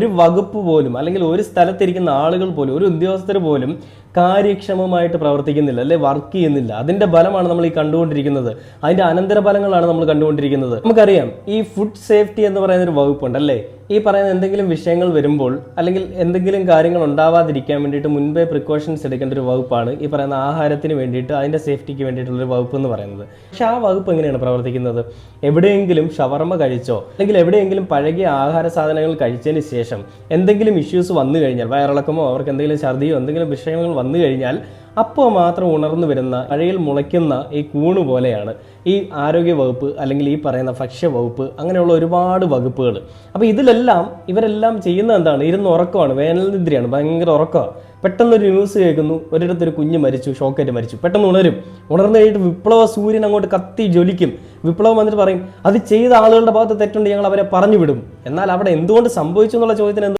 ഒരു വകുപ്പ് പോലും അല്ലെങ്കിൽ ഒരു സ്ഥലത്തിരിക്കുന്ന ആളുകൾ പോലും ഒരു ഉദ്യോഗസ്ഥർ പോലും കാര്യക്ഷമമായിട്ട് പ്രവർത്തിക്കുന്നില്ല, അല്ലെ വർക്ക് ചെയ്യുന്നില്ല. അതിന്റെ ഫലമാണ് നമ്മൾ ഈ കണ്ടുകൊണ്ടിരിക്കുന്നത്. അതിന്റെ അനന്തരഫലങ്ങളാണ് നമ്മൾ കണ്ടുകൊണ്ടിരിക്കുന്നത്. നമുക്കറിയാം ഈ ഫുഡ് സേഫ്റ്റി എന്ന് പറയുന്ന ഒരു വകുപ്പുണ്ട് അല്ലേ. ഈ പറയുന്ന എന്തെങ്കിലും വിഷയങ്ങൾ വരുമ്പോൾ അല്ലെങ്കിൽ എന്തെങ്കിലും കാര്യങ്ങൾ ഉണ്ടാവാതിരിക്കാൻ വേണ്ടിയിട്ട് മുൻപേ പ്രിക്കോഷൻസ് എടുക്കേണ്ട ഒരു വകുപ്പാണ് ഈ പറയുന്ന ആഹാരത്തിന് വേണ്ടിയിട്ട് അതിന്റെ സേഫ്റ്റിക്ക് വേണ്ടിയിട്ടുള്ള ഒരു വകുപ്പ് എന്ന് പറയുന്നത്. പക്ഷെ ആ വകുപ്പ് എങ്ങനെയാണ് പ്രവർത്തിക്കുന്നത്? എവിടെയെങ്കിലും ഷവർമ കഴിച്ചോ അല്ലെങ്കിൽ എവിടെയെങ്കിലും പഴകിയ ആഹാര സാധനങ്ങൾ കഴിച്ചതിന് ശേഷം എന്തെങ്കിലും ഇഷ്യൂസ് വന്നു കഴിഞ്ഞാൽ, വയറിളക്കമോ അവർക്ക് എന്തെങ്കിലും ഛർദിയോ എന്തെങ്കിലും വിഷയങ്ങൾ വന്നു കഴിഞ്ഞാൽ അപ്പോൾ മാത്രം ഉണർന്നു വരുന്ന അഴയിൽ മുളയ്ക്കുന്ന ഈ കൂണ് പോലെയാണ് ഈ ആരോഗ്യ വകുപ്പ് അല്ലെങ്കിൽ ഈ പറയുന്ന ഭക്ഷ്യ വകുപ്പ്, അങ്ങനെയുള്ള ഒരുപാട് വകുപ്പുകൾ. അപ്പോൾ ഇവരെല്ലാം ചെയ്യുന്നത് എന്താണ്? ഇരുന്ന് ഉറക്കമാണ്, വേനൽ നിദ്രയാണ്, ഭയങ്കര ഉറക്കമാണ്. പെട്ടെന്നൊരു ന്യൂസ് കേൾക്കുന്നു, ഒരിടത്തൊരു കുഞ്ഞ് മരിച്ചു, ഷോക്കേറ്റ് മരിച്ചു. പെട്ടെന്ന് ഉണർന്നു കഴിഞ്ഞിട്ട് വിപ്ലവ സൂര്യൻ അങ്ങോട്ട് കത്തി ജ്വലിക്കും. വിപ്ലവം വന്നിട്ട് പറയും അത് ചെയ്ത ആളുകളുടെ ഭാഗത്ത് തെറ്റുണ്ട്, ഞങ്ങൾ അവരെ പറഞ്ഞു വിടും. എന്നാൽ അവിടെ എന്തുകൊണ്ട് സംഭവിച്ചു എന്നുള്ള ചോദ്യത്തിന്